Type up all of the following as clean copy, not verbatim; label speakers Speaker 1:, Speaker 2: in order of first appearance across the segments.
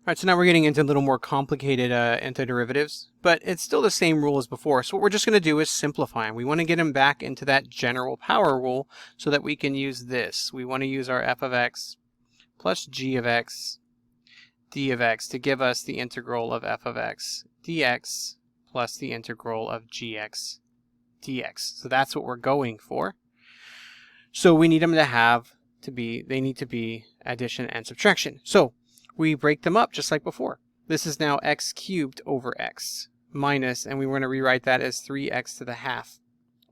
Speaker 1: All right, so now we're getting into a little more complicated antiderivatives, but it's still the same rule as before. So what we're just going to do is simplify them. We want to get them back into that general power rule so that we can use this. We want to use our f of x plus g of x d of x to give us the integral of f of x dx plus the integral of gx dx. So that's what we're going for. So we need them they need to be addition and subtraction. So we break them up just like before. This is now x cubed over x minus, and we want to rewrite that as 3x to the half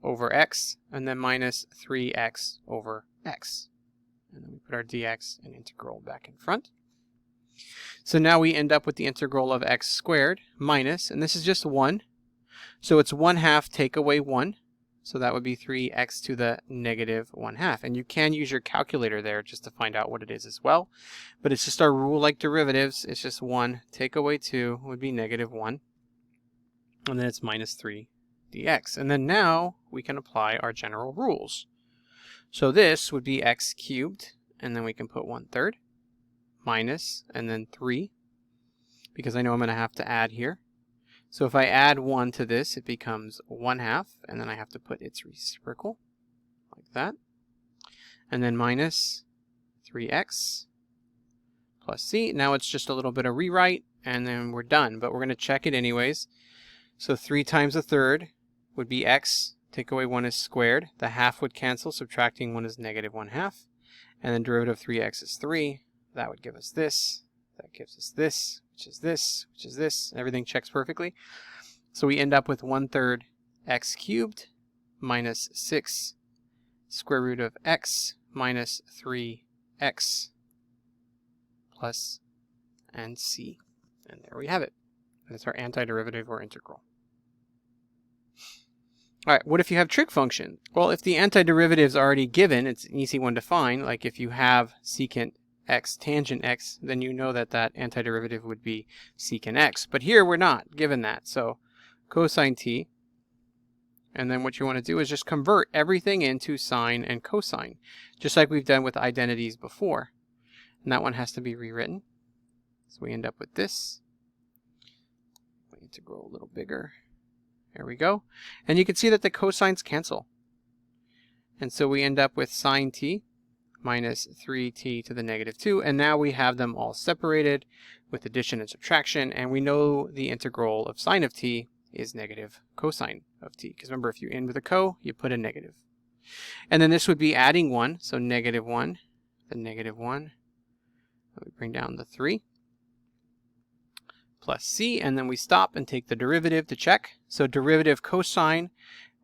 Speaker 1: over x, and then minus 3x over x. And then we put our dx and integral back in front. So now we end up with the integral of x squared minus, and this is just 1. So it's 1/2 take away 1. So that would be 3x to the negative 1/2. And you can use your calculator there just to find out what it is as well. But it's just our rule like derivatives. It's just 1 take away 2 would be negative 1. And then it's minus 3 dx. And then now we can apply our general rules. So this would be x cubed, and then we can put 1/3 minus, and then 3, because I know I'm going to have to add here. So if I add 1 to this, it becomes 1/2, and then I have to put its reciprocal, like that. And then minus 3x plus c. Now it's just a little bit of rewrite, and then we're done. But we're going to check it anyways. So 3 times 1/3 would be x. Take away 1 is squared. The half would cancel. Subtracting 1 is negative 1/2. And then derivative of 3x is 3. That would give us this. That gives us this, which is this, which is this. Everything checks perfectly. So we end up with 1/3 x cubed minus 6 square root of x minus 3x plus and c. And there we have it. That's our antiderivative or integral. All right, what if you have trig function? Well, if the antiderivative is already given, it's an easy one to find. Like if you have secant x tangent x, then you know that that antiderivative would be secant x. But here we're not given that. So cosine t, and then what you want to do is just convert everything into sine and cosine, just like we've done with identities before. And that one has to be rewritten. So we end up with this. We need to grow a little bigger. There we go. And you can see that the cosines cancel. And so we end up with sine t minus 3t to the negative 2. And now we have them all separated with addition and subtraction. And we know the integral of sine of t is negative cosine of t. Because remember, if you end with a co, you put a negative. And then this would be adding 1. So negative 1, the negative 1. We bring down the 3. Plus c, and then we stop and take the derivative to check. So derivative cosine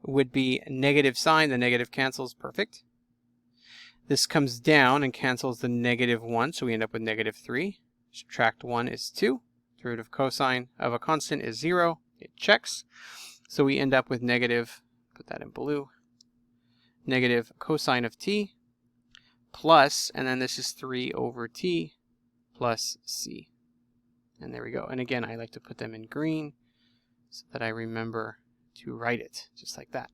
Speaker 1: would be negative sine. The negative cancels, perfect. This comes down and cancels the negative 1, so we end up with negative 3. Subtract 1 is 2. Derivative cosine of a constant is 0. It checks. So we end up with negative, put that in blue, negative cosine of t plus, and then this is 3 over t plus c. And there we go. And again, I like to put them in green so that I remember to write it, just like that.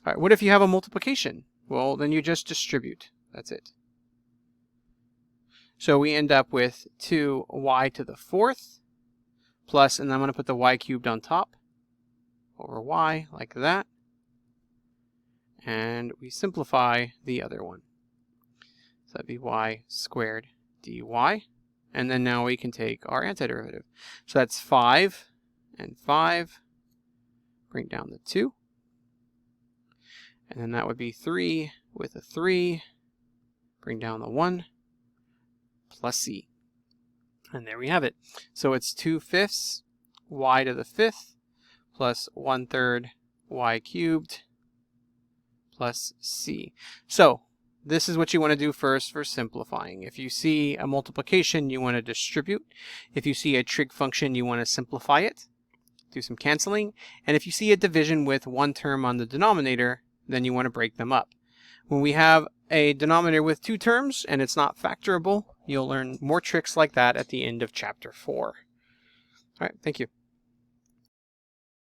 Speaker 1: All right, what if you have a multiplication? Well, then you just distribute. That's it. So we end up with 2y to the 4th plus, and I'm going to put the y cubed on top over y, like that. And we simplify the other one. So that'd be y squared dy. And then now we can take our antiderivative. So that's 5 and 5. Bring down the 2. And then that would be 3 with a 3. Bring down the 1 plus c. And there we have it. So it's 2/5 y to the 5th plus 1/3 y cubed plus c. So this is what you want to do first for simplifying. If you see a multiplication, you want to distribute. If you see a trig function, you want to simplify it. Do some canceling. And if you see a division with one term on the denominator, then you want to break them up. When we have a denominator with 2 terms and it's not factorable, you'll learn more tricks like that at the end of chapter 4. All right, thank you.